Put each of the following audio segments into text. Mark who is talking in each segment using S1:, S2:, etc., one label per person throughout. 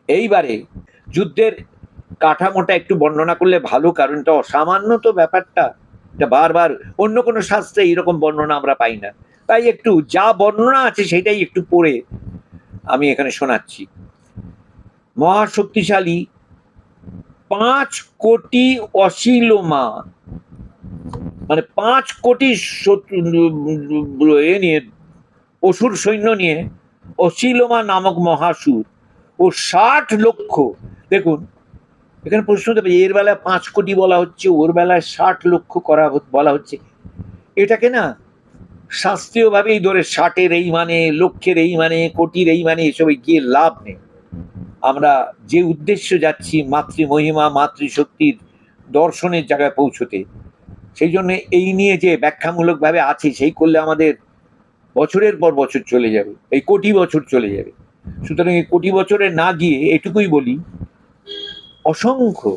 S1: এইবারে যুদ্ধের কাঠামোটা একটু বর্ণনা করলে ভালো, কারণ এটা অসামান্য তো ব্যাপারটা, এটা বারবার অন্য কোনো শাস্ত্রে এইরকম বর্ণনা আমরা পাই না। তাই একটু যা বর্ণনা আছে সেটাই একটু পড়ে আমি এখানে শোনাচ্ছি। মহাশক্তিশালী 5 কোটি অশিলোমা, মানে 5 কোটি নিয়ে অসুর সৈন্য নিয়ে অশিলোমা নামক মহাসুর ও 60 লক্ষ, দেখুন এখানে প্রশ্ন হতে পারে এর বেলায় 5 কোটি বলা হচ্ছে, ওর বেলায় 60 লক্ষ করা বলা হচ্ছে। এটাকে না শাস্ত্রীয় ভাবেই ধরে 60-এর এই মানে, লক্ষের এই মানে, কোটির এই মানে এসবে গিয়ে লাভ নেই। আমরা যে উদ্দেশ্য যাচ্ছি মাতৃমহিমা মাতৃশক্তির দর্শনের জায়গায় পৌঁছতে, সেই জন্য এই নিয়ে যে ব্যাখ্যামূলক ভাবে আছে সেই করলে আমাদের বছরের পর বছর চলে যাবে, এই কোটি বছর চলে যাবে। সুতরাং এই কোটি বছরে না গিয়ে এটুকুই বলি, অসংখ্য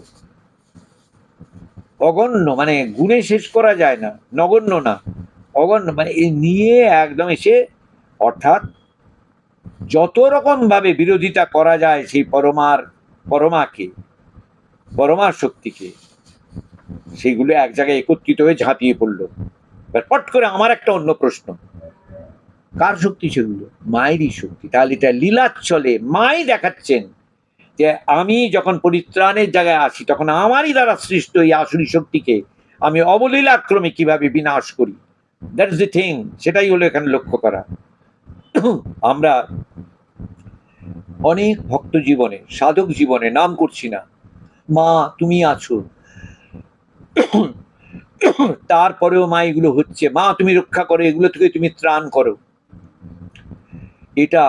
S1: অগণ্য, মানে গুণে শেষ করা যায় না, নগণ্য না অগণ্য, মানে এই নিয়ে একদম এসে, অর্থাৎ যত রকম ভাবে বিরোধিতা করা যায় সেই পরমার শক্তিকে, সেইগুলো এক জায়গায় একত্রিত হয়ে ঝাঁপিয়ে পড়লো। পট করে আমার একটা অন্য প্রশ্ন, কার শক্তি সেগুলো? মায়েরই শক্তি। তাহলে এটা লীলাচ্ছলে মাই দেখাচ্ছেন যে আমি যখন পরিত্রাণের জায়গায় আসি তখন আমারই দ্বারা সৃষ্ট এই আসুরি শক্তিকে আমি অবলীলাক্রমে কিভাবে বিনাশ করি, দ্যাট ইজ দ্য থিং। সেটাই হলো এখানে লক্ষ্য করা। আমরা অনেক ভক্ত জীবনে, সাধক জীবনে, নাম করছি না, মা তুমি আছো, তারপরেও মা এগুলো হচ্ছে, মা তুমি রক্ষা করো, এগুলো থেকে তুমি ত্রাণ করো, এটা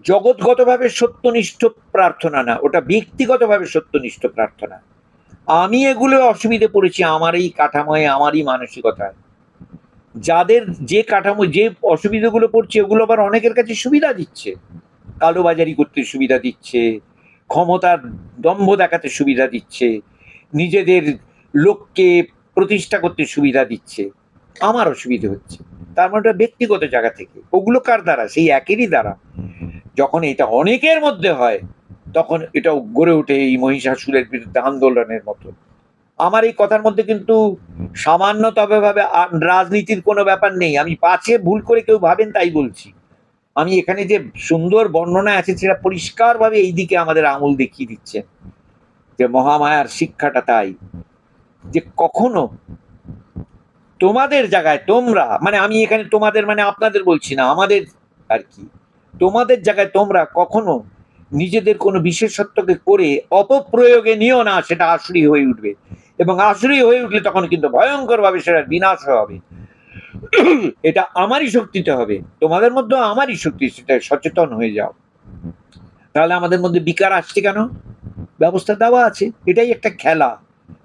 S1: জগৎগতভাবে সত্যনিষ্ঠ প্রার্থনা না, ওটা ব্যক্তিগতভাবে সত্যনিষ্ঠ প্রার্থনা। আমি এগুলো অসুবিধে পড়েছি আমার এই কাঠামোয়, আমারই মানসিকতায়। যাদের যে কাঠামো, যে অসুবিধাগুলো পড়ছে ওগুলো আবার অনেকের কাছে সুবিধা দিচ্ছে, কালোবাজারি করতে সুবিধা দিচ্ছে, ক্ষমতার দম্ভ দেখাতে সুবিধা দিচ্ছে, নিজেদের লোককে প্রতিষ্ঠা করতে সুবিধা দিচ্ছে, আমার অসুবিধা হচ্ছে। তার মানে ওটা ব্যক্তিগত জায়গা থেকে, ওগুলো কার দ্বারা? সেই একেরই দ্বারা। যখন এটা অনেকের মধ্যে হয় তখন এটাও গড়ে ওঠে এই মহিষাসুরের বিরুদ্ধে আন্দোলনের মতো। আমার এই কথার মধ্যে কিন্তু সামান্যতম ভাবে রাজনীতির কোনো ব্যাপার নেই। আমি পাছে ভুল করে কেউ ভাবেন তাই বলছি। আমি এখানে যে সুন্দর বর্ণনা আছে সেটা পরিষ্কারভাবে এই দিকে আমাদের আঙুল দেখিয়ে দিচ্ছেন যে মহামায়ার শিক্ষাটা তাই, যে কখনো তোমাদের জায়গায় তোমরা, মানে আমি এখানে তোমাদের মানে আপনাদের বলছি না, আমাদের আর কি, তোমাদের জায়গায় তোমরা কখনো নিজেদের কোনো বিশেষত্বকে করে অপপ্রয়োগে নিও না, সেটা আসুরি হয়ে উঠবে, এবং আসুরি হয়ে উঠলে তখন কিন্তু ভয়ঙ্কর ভাবে সেটা বিনাশ হবে। এটা আমারই শক্তিতে হবে, তোমাদের মধ্যে আমারই শক্তি, সেটা সচেতন হয়ে যাও। তাহলে আমাদের মধ্যে বিকার আসছে কেন? ব্যবস্থা দেওয়া আছে, এটাই একটা খেলা,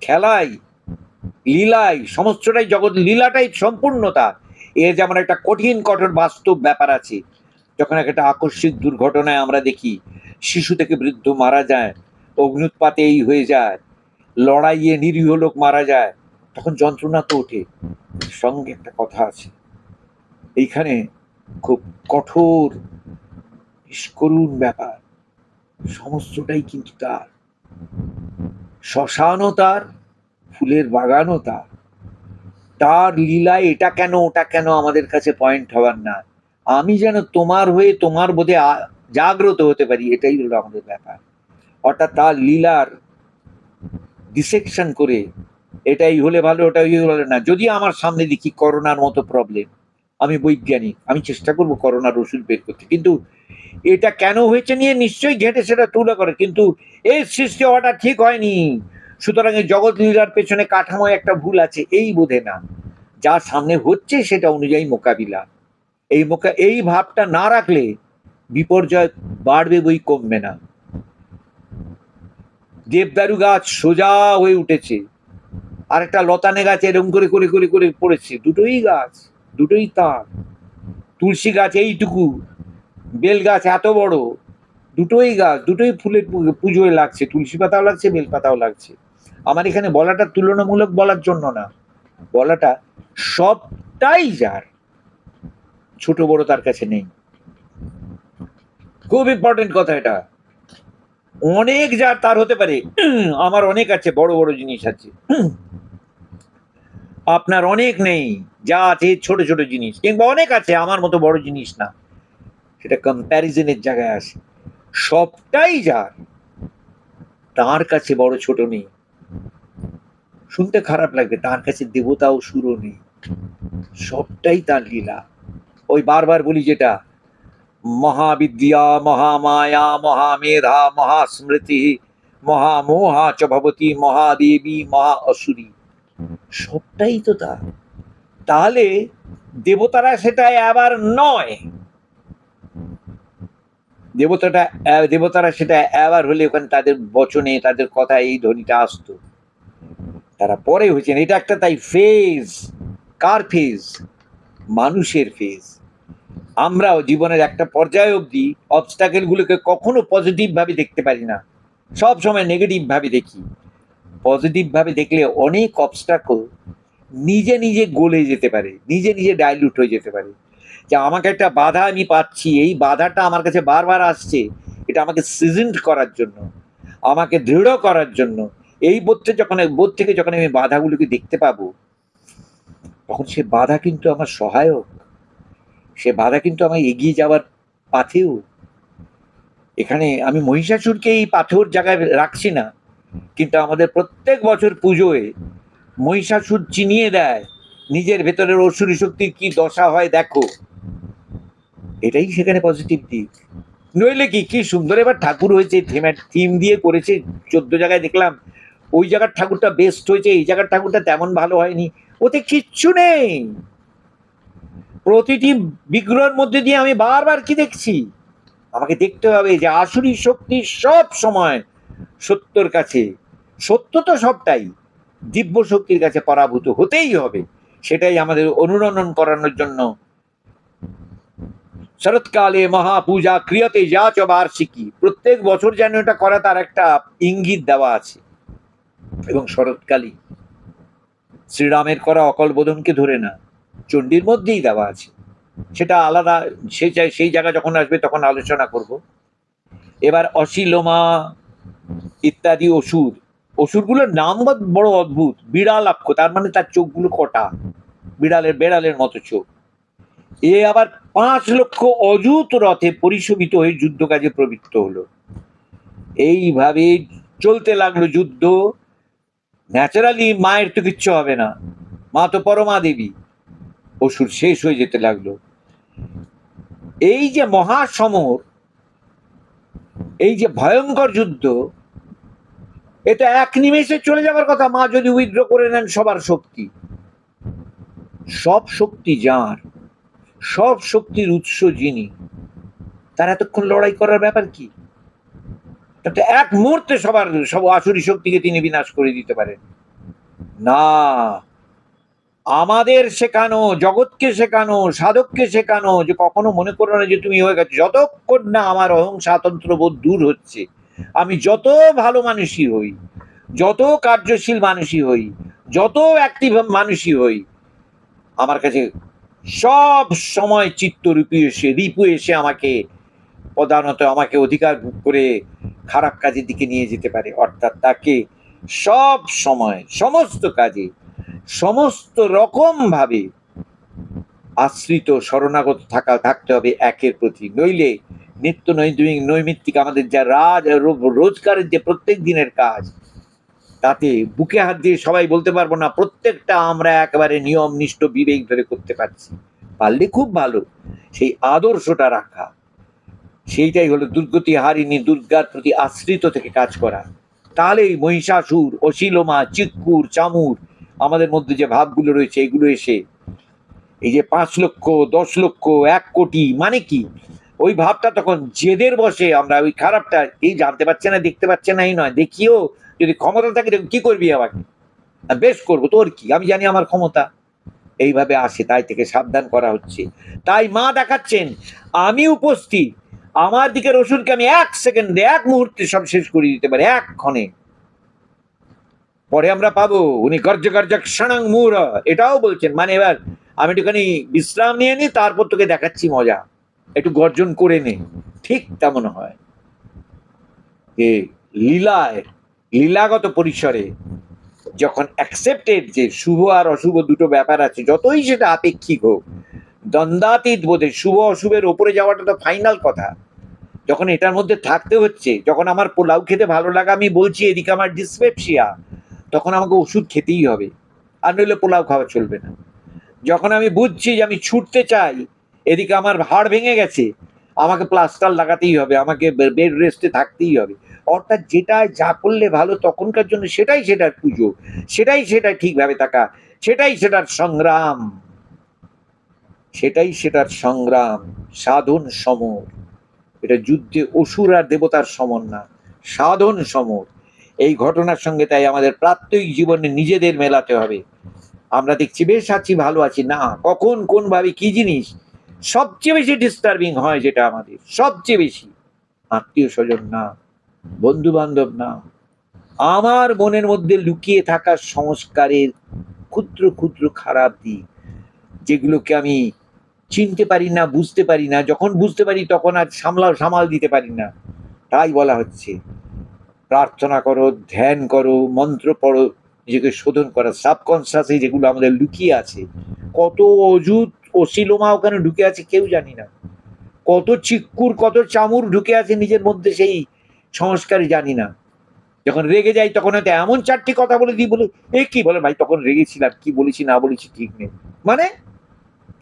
S1: খেলাই লীলাই সমস্তটাই জগৎ, লীলাটাই সম্পূর্ণতা। এর যেমন একটা কঠিন কঠোর বাস্তব ব্যাপার আছে, যখন একটা আকস্মিক দুর্ঘটনায় আমরা দেখি শিশু থেকে বৃদ্ধ মারা যায়, অগ্নুৎপাতে এই হয়ে যায়, লড়াইয়ে নিরীহ লোক মারা যায়, তখন যন্ত্রণা তো ওঠে, সঙ্গে একটা কথা আছে এইখানে, খুব কঠোর করুণ ব্যাপার, সমস্তটাই কিন্তু তার, শ্মশানও তার, ফুলের বাগানও তার, তার লীলায় এটা কেন ওটা কেন আমাদের কাছে পয়েন্ট হওয়ার না, আমি যেন তোমার হয়ে তোমার বোধে জাগ্রত হতে পারি, এটাই হলো আমাদের ব্যাপার। অর্থাৎ তার লীলার ডিসেকশন করে এটাই হলে ভালো ওটাই হলে ভালো না। যদি আমার সামনে দেখি করোনার মতো প্রবলেম, আমি বৈজ্ঞানিক, আমি চেষ্টা করব করোনার ওষুধ বের করতে, কিন্তু এটা কেন হয়েছে নিয়ে নিশ্চয়ই ঘেঁটে সেটা তুলে করে, কিন্তু এই সৃষ্টি হওয়াটা ঠিক হয়নি, সুতরাং এই জগৎ লীলার পেছনে কাঠামো একটা ভুল আছে, এই বোধে না, যা সামনে হচ্ছে সেটা অনুযায়ী মোকাবিলা। এই ভাবটা না রাখলে বিপর্যয় বাড়বে বই কমবে না। দেবদারু গাছ সোজা হয়ে উঠেছে, আর একটা লতানে গাছ এরকম করে করে করে করে পড়েছে, দুটোই গাছ, দুটোই তার। তুলসী গাছ এইটুকু, বেল গাছ এত বড়, দুটোই গাছ, দুটোই ফুলের পুজোয় লাগছে, তুলসী পাতাও লাগছে, বেল পাতাও লাগছে। আমার এখানে বলাটা তুলনামূলক বলার জন্য না, বলাটা সবটাই যার, ছোট বড় তার কাছে নেই। খুব ইম্পর্টেন্ট কথা এটা। অনেক যার তার হতে পারে, আমার অনেক আছে, বড় বড় জিনিস আছে, আপনার অনেক নেই, যা আছে ছোট ছোট জিনিস, কিংবা অনেক আছে আমার মতো বড় জিনিস না, সেটা কম্প্যারিজনের জায়গায় আসে। সবটাই যার, তার কাছে বড় ছোট নেই। শুনতে খারাপ লাগবে, তার কাছে দেবতা ও সুরও নেই, সবটাই তার লীলা। ওই বারবার বলি যেটা, মহাবিদ্যা মহামায়া মহামেধা মহাস্মৃতি মহামোহা চ ভবতি মহাদেবী মহা অসুরী, সবটাই তো তার। তাহলে দেবতারা সেটা আবার নয়, দেবতারা সেটা আবার হলে ওখানে তাদের বচনে তাদের কথা এই ধ্বনিটা আসতো, তারা পরে হয়েছেন। এটা একটা তাই ফেজ। কার ফেজ? মানুষের ফেজ। আমরাও জীবনের একটা পর্যায় অবধি অবস্টাকেল গুলোকে কখনো পজিটিভ ভাবে দেখতে পারি না, সব সময় নেগেটিভ ভাবে দেখি। পজিটিভ ভাবে দেখলে অনেক অবস্টাকল নিজে নিজে গলে যেতে পারে, নিজে নিজে ডাইলুট হয়ে যেতে পারে। যে আমাকে একটা বাধা আমি পাচ্ছি, এই বাধাটা আমার কাছে বারবার আসছে, এটা আমাকে সিজনড করার জন্য, আমাকে দৃঢ় করার জন্য। এই বোধ থেকে যখন আমি বাধাগুলোকে দেখতে পাবো, তখন সে বাধা কিন্তু আমার সহায়ক, সে বাধা কিন্তু আমায় এগিয়ে যাওয়ার পাথেও। এখানে আমি মহিষাসুরকে এই পাথর জায়গায় রাখছি না, কিন্তু আমাদের প্রত্যেক বছর পুজোয় মহিষাসুর চিনিয়ে দেয় নিজের ভেতরের অসুরী শক্তির কি দশা হয় দেখো, এটাই সেখানে পজিটিভ দিক। নইলে কি কি সুন্দর এবার ঠাকুর হয়েছে, থিম দিয়ে করেছে, 14 জায়গায় দেখলাম। ওই জায়গার ঠাকুরটা বেস্ট হয়েছে, এই জায়গার ঠাকুরটা তেমন ভালো হয়নি, ওতে কিচ্ছু নেই। প্রতিটি বিগ্রহের মধ্যে দিয়ে আমি বারবার কি দেখছি, আমাকে দেখতে হবে যে আসুরি শক্তি সব সময় সত্যর কাছে, সত্য তো সবটাই দিব্য শক্তির কাছে পরাভূত হতেই হবে। সেটাই আমাদের অনুরণন করানোর জন্য শরৎকালে মহাপূজা ক্রিয়তে যা চ বার্ষিকী, প্রত্যেক বছর যেন এটা করা, তার একটা ইঙ্গিত দেওয়া আছে। এবং শরৎকালী শ্রীরামের করা অকল বোধনকে ধরে না, চণ্ডীর মধ্যেই দেওয়া আছে, সেটা আলাদা, সেই জায়গা যখন আসবে তখন আলোচনা করব। এবার অশিলোমা ইত্যাদি অসুর, অসুরগুলোর নাম বড় অদ্ভুত। বিড়ালাক্ষ, তার মানে তার চোখগুলো কটা, বেড়ালের মতো চোখ। এ আবার 5 লক্ষ অযুত রথে পরিশোভিত হয়ে যুদ্ধ কাজে প্রবৃত্ত হলো। এইভাবে চলতে লাগলো যুদ্ধ। ন্যাচারালি মায়ের তো কিচ্ছু হবে না, মা তো পরমা দেবী। অসুর শেষ হয়ে যেতে লাগলো। এই যে মহাসমর, এই যে ভয়ঙ্কর যুদ্ধ, এটা এক নিমেষে চলে যাবার কথা, মা যদি উইথড্র করে নেন সবার শক্তি। সব শক্তি যার, সব শক্তির উৎস যিনি, তার এতক্ষণ লড়াই করার ব্যাপার কি? তাতে এক মুহূর্তে সব আসুরি শক্তিকে তিনি বিনাশ করে দিতে পারেন না। আমাদের শেখানো, জগৎকে শেখানো, সাধককে শেখানো যে কখনো মনে করো না যে তুমি হয়ে গেছো, যতক্ষণ না আমার অহং স্বাতন্ত্র বোধ দূর হচ্ছে, আমি যত ভালো মানুষই হই, যত কার্যশীল মানুষই হই, যত অ্যাক্টিভ মানুষই হই, আমার কাছে সব সময় চিত্ত রিপু এসে আমাকে প্রধানত আমাকে অধিকার করে খারাপ কাজের দিকে নিয়ে যেতে পারে। অর্থাৎ তাকে সব সময় সমস্ত কাজে সমস্ত রকম ভাবে আশ্রিত শরণাগত থাকতে হবে একের প্রতি। নইলে নিত্য নৈমিত্তিক আমাদের যা রোজগারের যে প্রত্যেক দিনের কাজ, তাতে বুকে হাত দিয়ে সবাই বলতে পারবো না প্রত্যেকটা আমরা একেবারে নিয়ম নিষ্ঠ বিবেক ধরে করতে পারছি। পারলে খুব ভালো, সেই আদর্শটা রাখা, সেইটাই হলো দুর্গতি হারিণী দুর্গার প্রতি আশ্রিত থেকে কাজ করা। তাহলেই মহিষাসুর, অশিলোমা, চিক্কুর, চামুর, আমাদের মধ্যে যে ভাবগুলো রয়েছে এগুলো এসে, এই যে 5 লক্ষ 10 লক্ষ 1 কোটি মানে কি, ওই ভাবটা তখন জেদের বসে আমরা ওই খারাপটা, এই জানতে পারছে না দেখতে পাচ্ছে না, এই নয়, দেখিও যদি ক্ষমতা থাকে কি করবি আমাকে, বেশ করবো, তোর কি, আমি জানি আমার ক্ষমতা, এইভাবে আসে। তাই থেকে সাবধান করা হচ্ছে। তাই মা দেখাচ্ছেন আমি উপস্থিত, আমার দিকের অসুরকে আমি 1 সেকেন্ডে 1 মুহূর্তে সব শেষ করে দিতে পারি, এক ক্ষণে। পরে আমরা পাবো উনি গর্জ গর্জ ক্ষণং মূঢ়, এটাও বলছেন। মানে এবার আমি একটুখানি বিশ্রাম নিয়ে নি, তারপর তোকে দেখাচ্ছি মজা, একটু গর্জন করে নে। ঠিক তেমন হয় যে লীলায়, লীলাগত পরিসরে যখন অ্যাকসেপ্টেড যে শুভ আর অশুভ দুটো ব্যাপার আছে, যতই সেটা আপেক্ষিক হোক, দ্বন্দ্বাতীত বোধে শুভ অশুভের ওপরে যাওয়াটা তো ফাইনাল কথা। যখন এটার মধ্যে থাকতে হচ্ছে, যখন আমার পোলাও খেতে ভালো লাগা, আমি বলছি এদিকে আমার ডিসপেপসিয়া, তখন আমাকে ওষুধ খেতেই হবে, আর নইলে পোলাও খাওয়া চলবে না। যখন আমি বুঝছি যে আমি ছুটতে চাই, এদিকে আমার হাড় ভেঙে গেছে, আমাকে প্লাস্টার লাগাতেই হবে, আমাকে বেড রেস্টে থাকতেই হবে। অর্থাৎ যেটা যা করলে ভালো তখনকার জন্য সেটাই সেটার পুজো, সেটাই সেটা ঠিকভাবে থাকা, সেটাই সেটার সংগ্রাম, সেটাই সেটার সংগ্রাম, সাধন সমর। এটা যুদ্ধে অসুর আর দেবতার সমর না, সাধন সমর। এই ঘটনার সঙ্গে তাই আমাদের প্রাত্যহিক জীবনে নিজেদের মেলাতে হবে। আমরা দেখছি বেশ আছি, ভালো আছি, না কখন কোন ভাবে কি জিনিস সবচেয়ে বেশি ডিস্টার্বিং হয়, যেটা আমাদের সবচেয়ে বেশি, আত্মীয় স্বজন না, বন্ধু বান্ধব না, আমার মনের মধ্যে লুকিয়ে থাকা সংস্কারের ক্ষুদ্র ক্ষুদ্র খারাপ দিক, যেগুলোকে আমি চিনতে পারি না, বুঝতে পারি না, যখন বুঝতে পারি তখন আর সামাল দিতে পারি না। তাই বলা হচ্ছে প্রার্থনা করো, ধ্যান করো, মন্ত্র পড়ো, নিজেকে শোধন করা, সাবকনসিয়াসে যেগুলো আমাদের লুকিয়ে আছে, কত অযুত অশিলোমা ওখানে ঢুকে আছে কেউ জানি না, কত চিক্কুর কত চামুর ঢুকে আছে নিজের মধ্যে, সেই সংস্কারই জানি না। যখন রেগে যাই তখন হয়তো এমন চারটি কথা বলে দিই, বলে এ কি বলে ভাই, তখন রেগেছিলাম, কি বলেছি না বলেছি ঠিক নেই, মানে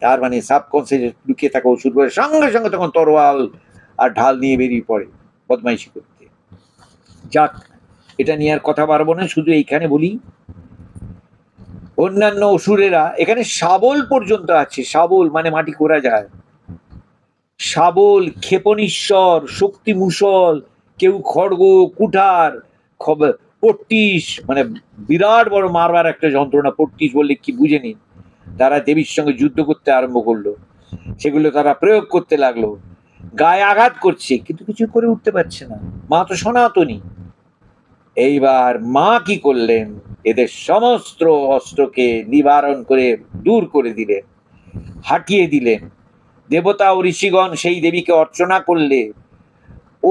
S1: তার মানে সাবকনসিয়াসে লুকিয়ে থাকা ওষুধ বলে সঙ্গে সঙ্গে তখন তরোয়াল আর ঢাল নিয়ে বেরিয়ে পড়ে বদমাইশি করতে। যাক, এটা নিয়ে আর কথা বাড়বো না, শুধু এইখানে বলি অন্যান্য অসুরেরা এখানে শাবল পর্যন্ত আছে। শাবল মানে মাটি করা যায়, শাবল, ক্ষেপণীশ্বর, শক্তি মুসল, কেউ খড়গ, কুঠার, পট্টিস, মানে বিরাট বড় মারবার একটা যন্ত্রণা, পট্টিস বললে কি বুঝে নিন। তারা দেবীর সঙ্গে যুদ্ধ করতে আরম্ভ করলো, সেগুলো তারা প্রয়োগ করতে লাগলো, গায়ে আঘাত করছে, কিন্তু কিছু করে উঠতে পারছে না, মা তো সনাতনী। এইবার মা কি করলেন, এদের সমস্ত অস্ত্রকে নিবারণ করে দূর করে দিলেন, হাটিয়ে দিলেন। দেবতা ও ঋষিগণ সেই দেবীকে অর্চনা করলে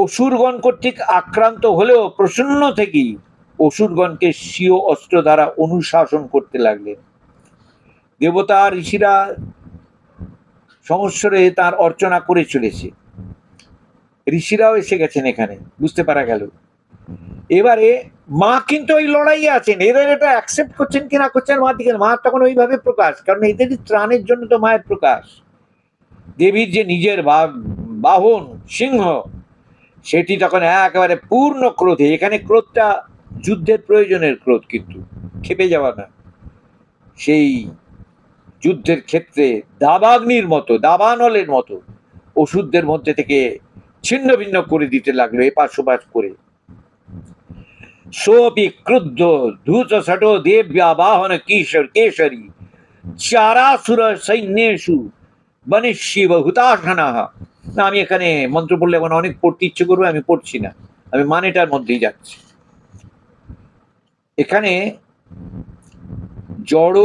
S1: অসুরগণ কর্তৃক আক্রান্ত হলেও প্রসন্ন থেকেই অসুরগণকে স্বীয় অস্ত্র দ্বারা অনুশাসন করতে লাগলেন। দেবতা ঋষিরা সমস্বরে তার অর্চনা করে চলেছে, ঋষিরাও এসে গেছেন এখানে, বুঝতে পারা গেল। এবারে মা কিন্তু ওই লড়াইয়ে আছেন, এদের এটা অ্যাকসেপ্ট করছেন কি না করছেন মার দিকে, মা তখন ওইভাবে প্রকাশ, কারণ এদেরই ত্রাণের জন্য তো মায়ের প্রকাশ। দেবীর যে নিজের বাহন সিংহ, সেটি তখন একেবারে পূর্ণ ক্রোধে, এখানে ক্রোধটা যুদ্ধের প্রয়োজনের ক্রোধ, কিন্তু খেপে যাওয়া না, সেই যুদ্ধের ক্ষেত্রে দাবাগ্নির মতো, দাবানলের মতো ওষুধদের মধ্যে থেকে ছিন্ন ভিন্ন করে দিতে লাগলো, এপাশ ওপাশ করে। সোপি ক্রুদ্ধ ধূত ষটো দেব্যা বাহন কেশরী চারাসুর সৈন্যেষু বনিষ্যিব হুতাশনাহ। না, আমি এখানে মন্ত্র পড়লে এখন অনেক পড়তে ইচ্ছে করবে, আমি পড়ছি না, আমি মানেটার মধ্যেই যাচ্ছি। এখানে জড়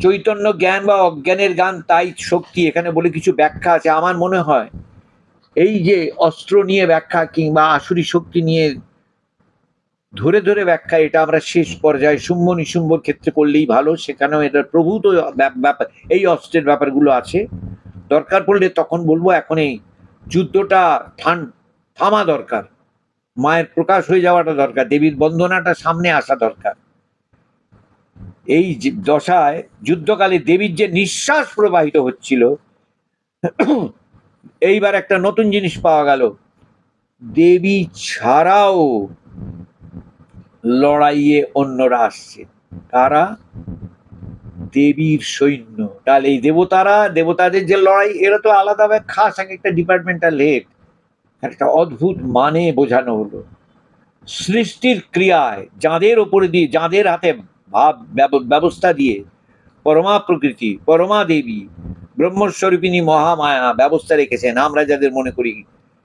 S1: চৈতন্য জ্ঞান বা অজ্ঞানের গান, তাই শক্তি, এখানে বলে কিছু ব্যাখ্যা আছে। আমার মনে হয় এই যে অস্ত্র নিয়ে ব্যাখ্যা কিংবা আসুরি শক্তি নিয়ে ধরে ধরে ব্যাখ্যা, এটা আমরা শেষ পর্যায়ে শুম্ভ নিশুম্ভর ক্ষেত্রে করলেই ভালো, সেখানেও এটার প্রভূত ব্যাপার, এই অস্ত্রের ব্যাপারগুলো আছে। দরকার পড়লে তখন বলবো, এখন এই যুদ্ধটা থামা দরকার, মায়ের প্রকাশ হয়ে যাওয়াটা দরকার, দেবীর বন্দনাটা সামনে আসা দরকার। এই দশায় যুদ্ধকালে দেবীর যে নিঃশ্বাস প্রবাহিত হচ্ছিল, এইবার একটা নতুন জিনিস পাওয়া গেল, দেবী ছাড়াও লড়াইয়ে অন্যরা আসছে। কারা? দেবীর সৈন্য। তাহলে এই দেবতাদের যে লড়াই, এরা তো আলাদাভাবে খাস একটা ডিপার্টমেন্টাল হেড, একটা অদ্ভুত মানে বোঝানো হলো। সৃষ্টির ক্রিয়ায় যাদের ওপরে দিয়ে, যাদের হাতে ভাব ব্যবস্থা দিয়ে পরমা প্রকৃতি, পরমা দেবী, ব্রহ্মস্বরূপিণী মহামায়া ব্যবস্থা রেখেছেন, আমরা যাদের মনে করি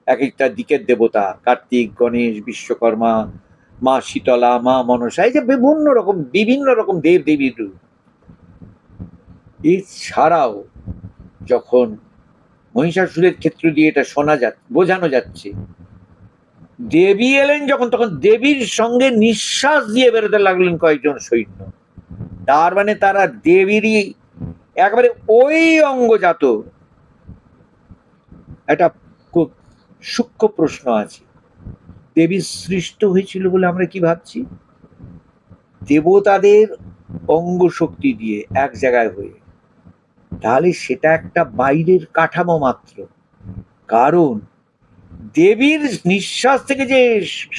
S1: এক একটা দিকের দেবতা, কার্তিক, গণেশ, বিশ্বকর্মা, মা শীতলা, মা মনসা, এই যে বিভিন্ন রকম দেব দেবীর রূপ, এছাড়াও যখন মহিষাসুরের ক্ষেত্র দিয়ে এটা বোঝানো যাচ্ছে, দেবী এলেন যখন, তখন দেবীর সঙ্গে নিঃশ্বাস দিয়ে বেরোতে লাগলেন কয়েকজন সৈন্য। তার মানে তারা দেবীরই একেবারে ওই অঙ্গজাত। একটা খুব সূক্ষ্ম প্রশ্ন আছে, দেবী সৃষ্ট হয়েছিল বলে আমরা কি ভাবছি? দেবতাদের অঙ্গ শক্তি দিয়ে এক জায়গায় হয়ে, তাহলে সেটা একটা বাইরের কাঠামো মাত্র। কারণ দেবীর নিঃশ্বাস থেকে যে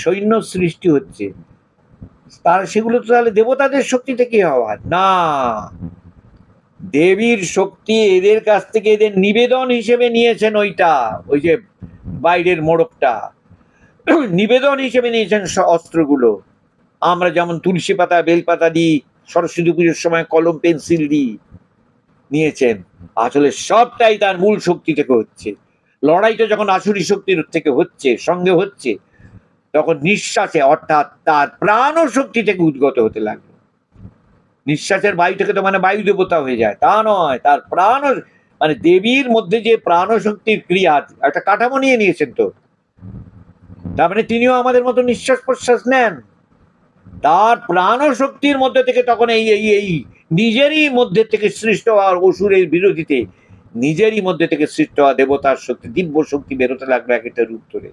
S1: সৈন্য সৃষ্টি হচ্ছে, তার সেগুলো তো তাহলে দেবতাদের শক্তি থেকে হওয়া না, দেবীর শক্তি এদের কাছ থেকে এদের নিবেদন হিসেবে নিয়েছেন। ওই যে বাইরের মোড়কটা নিবেদন হিসেবে নিয়েছেন অস্ত্রগুলো। আমরা যেমন তুলসী পাতা বেলপাতা দিই, সরস্বতী পুজোর সময় কলম পেন্সিল দিই, নিয়েছেন। আসলে সবটাই তার মূল শক্তি থেকে হচ্ছে। লড়াইটা যখন আসুরি শক্তির থেকে হচ্ছে, সঙ্গে হচ্ছে, তখন নিঃশ্বাসে, অর্থাৎ তার প্রাণ শক্তি থেকে উদ্গত হতে লাগলো। নিঃশ্বাসের বায়ু থেকে তো মানে বায়ু দেবতা হয়ে যায়, তা নয়, তার প্রাণ, মানে দেবীর মধ্যে যে প্রাণ শক্তির ক্রিয়া, একটা কাঠামো নিয়ে নিয়েছেন তো, তার মানে তিনিও আমাদের মতো নিঃশ্বাস প্রশ্বাস নেন। তার প্রাণ শক্তির মধ্যে থেকে তখন এই নিজেরই মধ্যে থেকে সৃষ্ট হওয়ার অসুরের বিরোধীতে নিজেরই মধ্যে থেকে সৃষ্ট হওয়া দেবতার শক্তি, দিব্য শক্তি বেরোতে লাগলো এক একটা রূপ ধরে।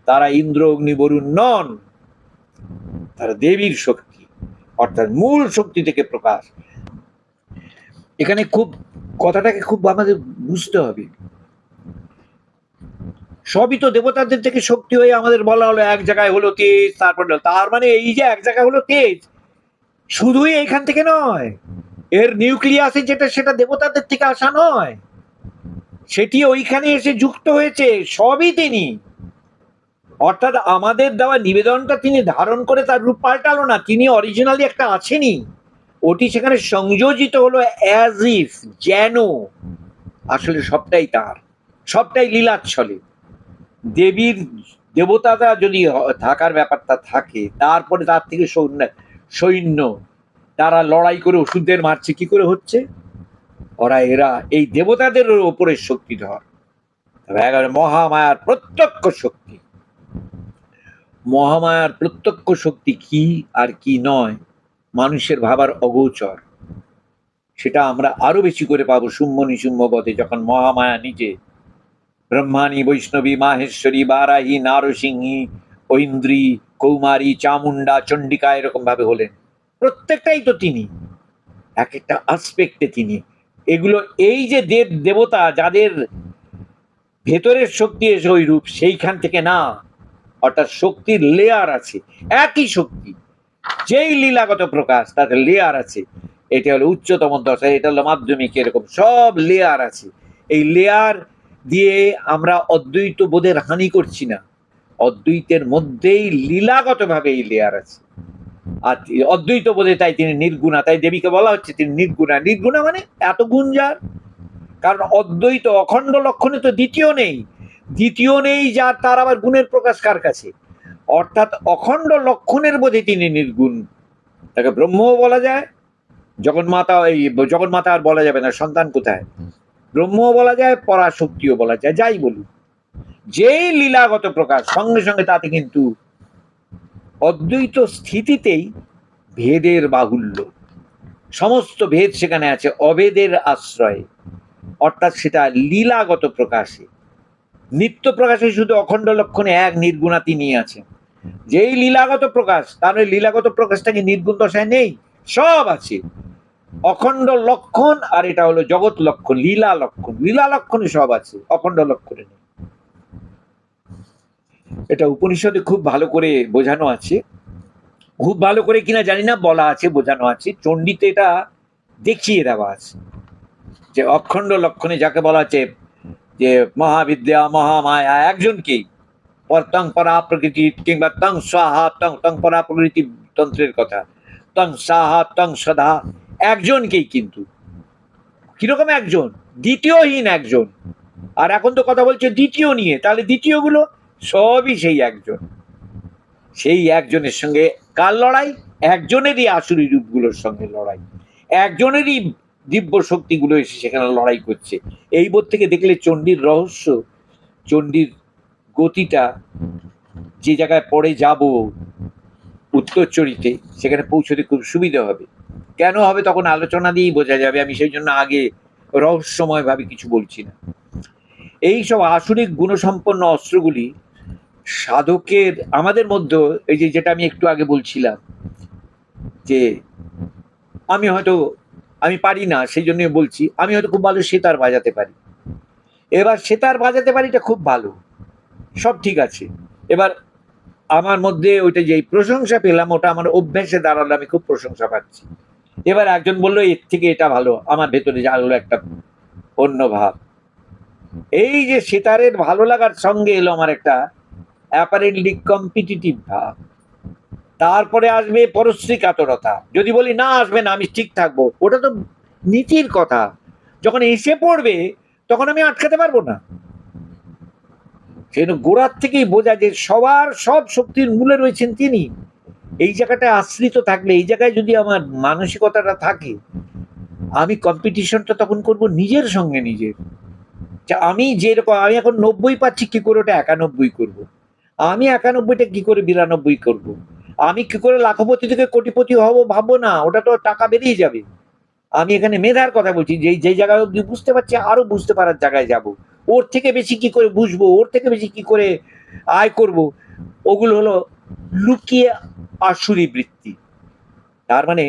S1: তারা ইন্দ্র অগ্নি বরুণ নন, তারা দেবীর শক্তি, অর্থাৎ মূল শক্তি থেকে প্রকাশ। এখানে খুব কথাটাকে খুব আমাদের বুঝতে হবে। সবই তো দেবতাদের থেকে শক্তি হয়ে আমাদের বলা হলো এক জায়গায় হলো তেজ, তারপরে তার মানে এই যে এক জায়গায় হলো তেজ, শুধুই এইখান থেকে নয়, এর নিউক্লিয়াসে যেটা, সেটা দেবতাদের থেকে আসা নয়, সেটি ওইখানে এসে যুক্ত হয়েছে, সবই তিনি। অর্থাৎ আমাদের দেওয়া নিবেদনটা তিনি ধারণ করে তার রূপ পাল্টালো না, তিনি অরিজিনালি একটা আছেনই, ওটি সেখানে সংযোজিত হলো অ্যাজ ইফ, যেন আসলে সবটাই তার, সবটাই লীলাচ্ছলে। দেবীর দেবতাটা যদি থাকার ব্যাপারটা থাকে, তারপরে তার থেকে সৈন্য তারা লড়াই করে ওষুধদের মারছে, কি করে হচ্ছে? এরা এই দেবতাদের ওপরে শক্তিধর। তবে মহামায়ার প্রত্যক্ষ শক্তি, মহামায়ার প্রত্যক্ষ শক্তি কি আর কি নয় মানুষের ভাবার অগোচর। সেটা আমরা আরো বেশি করে পাবো শুম্ভ নিশুম্ভ বধে, যখন মহামায়া নিজে ব্রহ্মাণী বৈষ্ণবী মাহেশ্বরী বারাহী নারসিংহী ঐন্দ্রী কৌমারী চামুন্ডা চণ্ডিকা এরকম ভাবে হলেন, প্রত্যেকটাই তো তিনি, এক একটা আসপেক্টে তিনি। এগুলো এই যে দেবতা যাদের ভেতরের শক্তি এসে ওই রূপ, সেইখান থেকে না, অর্থাৎ শক্তির লেয়ার আছে, একই শক্তি যেই লীলাগত প্রকাশ, তাদের লেয়ার আছে। এটা হলো উচ্চতম দশা, এটা হলো মাধ্যমিক, এরকম সব লেয়ার আছে। এই লেয়ার দিয়ে আমরা অদ্বৈত বোধের হানি করছি না, অদ্বৈতের মধ্যেই লীলাগত ভাবে এই লেয়ার আছে। আর অদ্বৈত বোধে তাই তিনি নির্গুণা, তাই দেবীকে বলা হচ্ছে তিনি নির্গুণা। নির্গুণা মানে এত গুণ যার, কারণ অদ্বৈত অখণ্ড লক্ষণে তো দ্বিতীয় নেই, দ্বিতীয় নেই যার, তার আবার গুণের প্রকাশ কার কাছে? অর্থাৎ অখণ্ড লক্ষণের বোধে তিনি নির্গুণ, তাকে ব্রহ্মও বলা যায়। জগন্মাতা, এই জগন্মাতা আর বলা যাবে না, সন্তান কোথায়, ব্রহ্মও বলা যায়, পরাশক্তিও বলা যায়, যাই বলুন, যেই লীলাগত প্রকাশ, সঙ্গে সঙ্গে তাতে কিন্তু অদ্বৈত স্থিতিতেই ভেদের বাহুল্য, সমস্ত ভেদ সেখানে আছে অভেদের আশ্রয়ে, অর্থাৎ সেটা লীলাগত প্রকাশে। নিত্য প্রকাশে শুধু অখণ্ড লক্ষণে এক নির্গুণা তিনি আছেন। যেই লীলাগত প্রকাশ, তার লীলাগত প্রকাশটাকে নির্গুণ দশায় নেই, সব আছে অখণ্ড লক্ষণ, আর এটা হলো জগৎ লক্ষণ, লীলা লক্ষণ, লীলা লক্ষণে সব আছে, অখণ্ড লক্ষণে নেই। এটা উপনিষদে খুব ভালো করে বোঝানো আছে, খুব ভালো করে কিনা জানি না, বলা আছে, বোঝানো আছে, চণ্ডীতে এটা দেখিয়ে দেওয়া আছে যে অখণ্ড লক্ষণে যাকে বলা আছে, যে মহাবিদ্যা মহামায়া একজনকেই, তং পরা প্রকৃতি, কিংবা তং স্বাহা তং তং পরা প্রকৃতি তন্ত্রের কথা, তং সাহা তং সদা, একজনকেই, কিন্তু কিরকম একজন? দ্বিতীয়হীন একজন। আর এখন তো কথা বলছে দ্বিতীয় নিয়ে, তাহলে দ্বিতীয় গুলো সবই সেই একজন, সেই একজনের সঙ্গে কার লড়াই? একজনেরই আসুরি রূপগুলোর সঙ্গে লড়াই, একজনেরই দিব্য শক্তিগুলো এসে সেখানে লড়াই করছে। এই বোধ থেকে দেখলে চণ্ডীর রহস্য, চণ্ডীর গতিটা, যে জায়গায় পরে যাব উত্তরচরিতে, সেখানে পৌঁছতে খুব সুবিধা হবে। কেন হবে তখন আলোচনা দিয়েই বোঝা যাবে, আমি সেই জন্য আগে রহস্যময় ভাবে কিছু বলছি না। এই সব আসরিক গুণসম্পন্ন অস্ত্রগুলি সাধকের আমাদের মধ্যে, এই যে যেটা আমি একটু আগে বলছিলাম যে আমি পারি না, সেই জন্য বলছি আমি হয়তো খুব ভালো সেতার বাজাতে পারি। এবার সেতার বাজাতে পারি, এটা খুব ভালো, সব ঠিক আছে। এবার আমার মধ্যে ওইটা যে প্রশংসা পেলাম, ওটা আমার অভ্যাসে দাঁড়ালো, আমি খুব প্রশংসা পাচ্ছি। এবার একজন বললো এর থেকে এটা ভালো, আমার ভেতরে জাগলো একটা অন্য ভাব। এই যে সেতারের ভালো লাগার সঙ্গে এলো আমার একটা অ্যাপারেন্টলি কম্পিটিটিভ ভাব। তারপরে আসবে পরশ্রী কাতরতা। যদি বলি না আসবে না, আমি ঠিক থাকবো, ওটা তো নীতির কথা। যখন এসে পড়বে তখন আমি আটকাতে পারবো না। সেই গোড়ার থেকেই বোঝা যে সবার সব শক্তির মূলে রয়েছেন তিনি। এই জায়গাটা আশ্রিত থাকলে, এই জায়গায় যদি আমার মানসিকতাটা থাকে, আমি কম্পিটিশনটা তখন করব নিজের সঙ্গে নিজের। আমি যেরকম আমি এখন 90 পাচ্ছি, কি করে ওটা 91 করব? আমি 91টা কি করে 92 করব? আমি কি করে লাখপতি থেকে কোটিপতি হব ভাববো না, ওটা তো টাকা বেরিয়ে যাবে। আমি এখানে মেধার কথা বলছি, যে জায়গায় অব্দি বুঝতে পারছি আরো বুঝতে পারার জায়গায় যাব। ওর থেকে বেশি কি করে বুঝবো, ওর থেকে বেশি কি করে আয় করব, ওগুলো হলো লুকিয়ে আসুরি বৃত্তি। তার মানে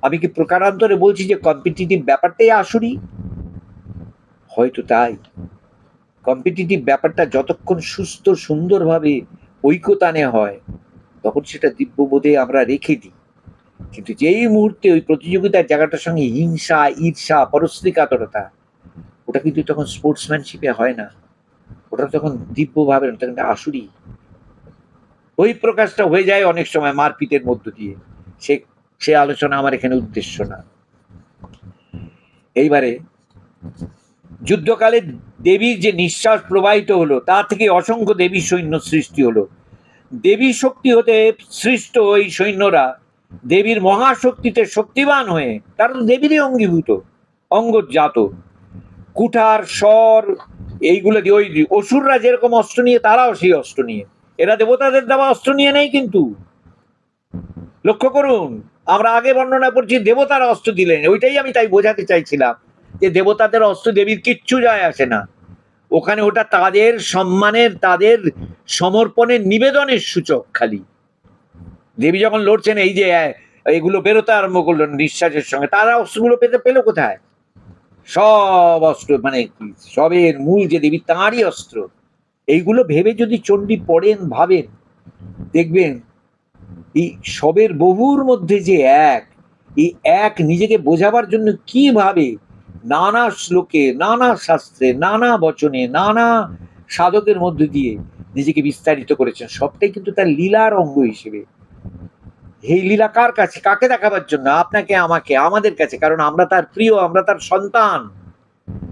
S1: আমি কি প্রকারান্তরে বলছি যে কম্পিটিটিভ ব্যাপারটাই আসুরি? হয়তো তাই। কম্পিটিটিভ ব্যাপারটা যতক্ষণ সুস্থ সুন্দরভাবে ঐকতানে হয়, তখন সেটা দিব্যবোধে আমরা রেখে দিই। কিন্তু যেই মুহূর্তে ওই প্রতিযোগিতার জায়গাটার সঙ্গে হিংসা, ঈর্ষা, পরশ্রীকাতরতা, ওটা কিন্তু তখন স্পোর্টসম্যানশিপে হয় না, ওটা তখন দিব্যভাবে, তখন আসুরি। ওই প্রকাশটা হয়ে যায় অনেক সময় মারপিটের মধ্য দিয়ে। সে সে আলোচনা আমার এখানে উদ্দেশ্য না। এইবারে যুদ্ধকালে দেবীর যে নিঃশ্বাস প্রবাহিত হলো, তা থেকে অসংখ্য দেবী সৈন্য সৃষ্টি হলো। দেবী শক্তি হতে সৃষ্ট এই সৈন্যরা দেবীর মহাশক্তিতে শক্তিবান হয়ে, তারা তো দেবীরই অঙ্গীভূত, অঙ্গজাত। কুঠার, স্বর, এইগুলো দিয়ে ওই অসুররা যেরকম অস্ত্র নিয়ে, তারাও সেই অস্ত্র নিয়ে। এরা দেবতাদের দেওয়া অস্ত্র নিয়ে নেই কিন্তু। লক্ষ্য করুন, আমরা আগে বর্ণনা করছি দেবতারা অস্ত্র দিলেন, ওইটাই আমি তাই বোঝাতে চাইছিলাম যে দেবতাদের অস্ত্র দেবীর কিচ্ছু যায় আসে না। ওখানে ওটা তাদের সম্মানের, তাদের সমর্পণের, নিবেদনের সূচক খালি। দেবী যখন লড়ছেন, এই যে এগুলো বেরোতে আরম্ভ করলো নিঃশ্বাসের সঙ্গে, তারা অস্ত্রগুলো পেলো কোথায়? সব অস্ত্র মানে সবের মূল যে দেবী, তাঁরই অস্ত্র। এইগুলো ভেবে যদি চণ্ডী পড়েন, ভাবেন, দেখবেন এই সবের বহুর মধ্যে যে এক, এই এক নিজেকে বোঝাবার জন্য কিভাবে নানা শ্লোকে, নানা শাস্ত্রে, নানা বচনে, নানা সাধকের মধ্যে দিয়ে নিজেকে বিস্তারিত করেছেন, সবটাই কিন্তু তার লীলার অঙ্গ হিসেবে। এই লীলা কার কাছে, কাকে দেখাবার জন্য? আপনাকে, আমাকে, আমাদের কাছে, কারণ আমরা তার প্রিয়, আমরা তার সন্তান।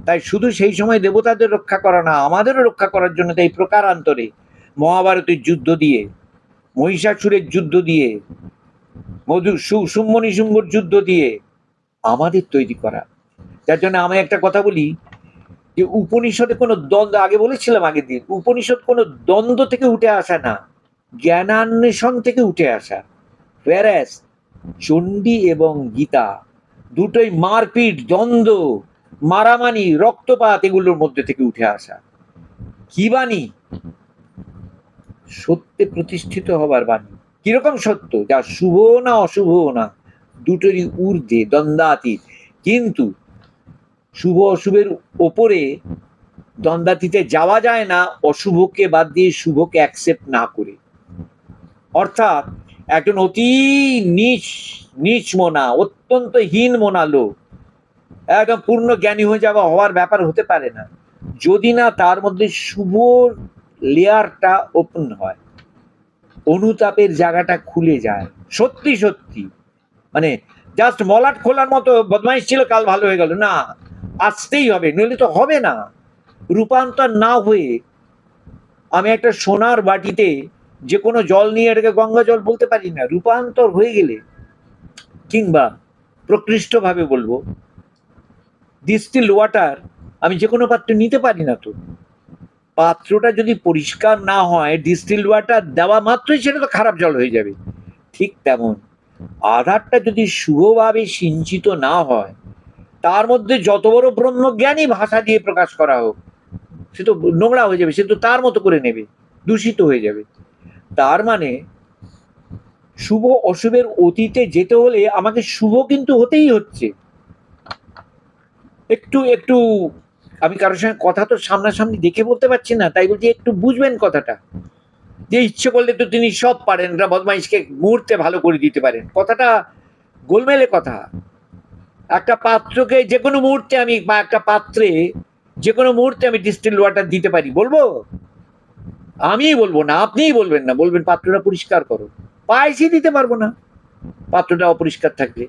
S1: তাই শুধু সেই সময় দেবতাদের রক্ষা করা না, আমাদেরও রক্ষা করার জন্য তাই প্রকারান্তরে মহাভারতের যুদ্ধ দিয়ে, মহিষাসুরের যুদ্ধ দিয়ে, শুম্ভ নিশুম্ভর যুদ্ধ দিয়ে আমাদের তৈরি করা। যার জন্য আমি একটা কথা বলি যে উপনিষদে কোনো দ্বন্দ্ব, আগে বলেছিলাম আগের দিন, উপনিষদ কোনো দ্বন্দ্ব থেকে উঠে আসা না, জ্ঞানান্বেষণ থেকে উঠে আসা। whereas চণ্ডী এবং গীতা দুটোই মারপিট, দ্বন্দ্ব, মারামারি, রক্তপাত, এগুলোর মধ্যে থেকে উঠে আসা। কি বাণী? সত্যে প্রতিষ্ঠিত হবার বাণী। কিরকম সত্য? যা শুভ না অশুভ না, দুটোরই ঊর্ধ্বে, দ্বন্দ্বাতীত। কিন্তু শুভ অশুভের ওপরে দ্বন্দ্বাতীতে যাওয়া যায় না অশুভকে বাদ দিয়ে শুভকে অ্যাকসেপ্ট না করে। অর্থাৎ একজন অতি নীচ মনা, অত্যন্ত হীন মনা লোক একদম পূর্ণ জ্ঞানী হয়ে যাওয়া হওয়ার ব্যাপার হতে পারে না যদি না তার মধ্যে শুভ লেয়ারটা ওপেন হয়, অনুতাপের জায়গাটা খুলে যায়। সত্যি সত্যি মানে জাস্ট মলাট খোলার মতো বদমাইশ ছিল, কাল ভালো হয়ে গেল না, আসতেই হবে, নইলে তো হবে না। রূপান্তর না হয়ে আমি একটা সোনার বাটিতে যে কোনো জল নিয়ে এটাকে গঙ্গা জল বলতে পারি না। রূপান্তর হয়ে গেলে, কিংবা প্রকৃষ্টভাবে বলবো, ডিস্টিল ওয়াটার আমি যে কোনো পাত্রে নিতে পারি না তো। পাত্রটা যদি পরিষ্কার না হয়, ডিস্টিল ওয়াটার দেওয়া মাত্রই সেটা তো খারাপ জল হয়ে যাবে। ঠিক তেমন আধারটা যদি শুভভাবে সিঞ্চিত না হয়, তার মধ্যে যত বড় ব্রহ্মজ্ঞানী ভাষা দিয়ে প্রকাশ করা হোক, সে তো নোংরা হয়ে যাবে, সে তো তার মতো করে নেবে, দূষিত হয়ে যাবে। তার মানে শুভ অশুভের অতীতে যেতে হলে আমাকে শুভ কিন্তু হতেই হচ্ছে। একটু একটু আমি কারোর সঙ্গে কথা তো সামনাসামনি দেখে বলতে পারছি না, তাই বলছি একটু বুঝবেন কথাটা। যে ইচ্ছে করলে তো তিনি সব পারেন, একটা বদমাইশকে মুহূর্তে ভালো করে দিতে পারেন, কথাটা গোলমেলে কথা। একটা পাত্রকে যে কোনো মুহূর্তে আমি, বা একটা পাত্রে যে কোনো মুহূর্তে আমি ডিস্টিল ওয়াটার দিতে পারি, বলবো? আমিই বলবো না, আপনিই বলবেন না, বলবেন পাত্রটা পরিষ্কার করো। পায়েসই দিতে পারবো না পাত্রটা অপরিষ্কার থাকলে।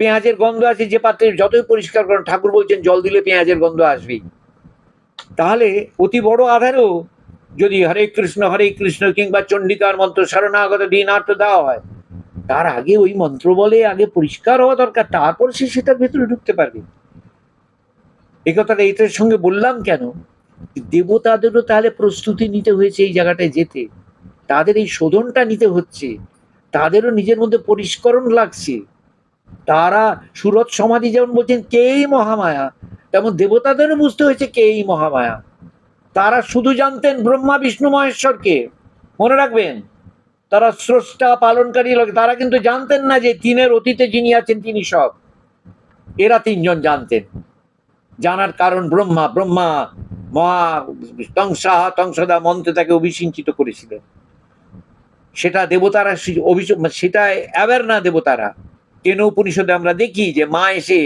S1: পেঁয়াজের গন্ধ আছে যে পাত্রে, যতই পরিষ্কার করেন, ঠাকুর বলছেন জল দিলে পেঁয়াজের গন্ধ আসবেই। তাহলে অতি বড় আধারও যদি হরে কৃষ্ণ কিংবা চণ্ডিকার মন্ত্র শরণাগত দিনার্থ দেওয়া হয়, তার আগে ওই মন্ত্র বলে আগে পরিষ্কার হওয়া দরকার, তারপর সে সেটার ভেতরে ঢুকতে পারবে। এই কথাটা এটার সঙ্গে বললাম কেন, দেবতাদেরও তাহলে প্রস্তুতি নিতে হয়েছে এই জায়গাটায় যেতে, তাদের এই শোধনটা নিতে হচ্ছে, তাদেরও নিজের মধ্যে পরিষ্করণ লাগছে। তারা সুরত সমাধি যেমন বলছেন কেই মহামায়া, তেমন দেবতাদেরও বুঝতে হয়েছে কেই মহামায়া। তারা শুধু জানতেন ব্রহ্মা বিষ্ণু মহেশ্বরকে, মনে রাখবেন, তারা স্রষ্টা পালনকারী লোক, তারা কিন্তু জানতেন না যে তিনের অতীতে যিনি আছেন তিনি সব। এরা তিনজন জানতেন। জানার কারণ ব্রহ্মা মহা তংসদা মন্ত্রে তাকে অভিষিঞ্চিত করেছিলেন। সেটা দেবতারা সেটা অ্যাওয়ার না দেবতারা। কেন উপনিষদে আমরা দেখি যে মা এসে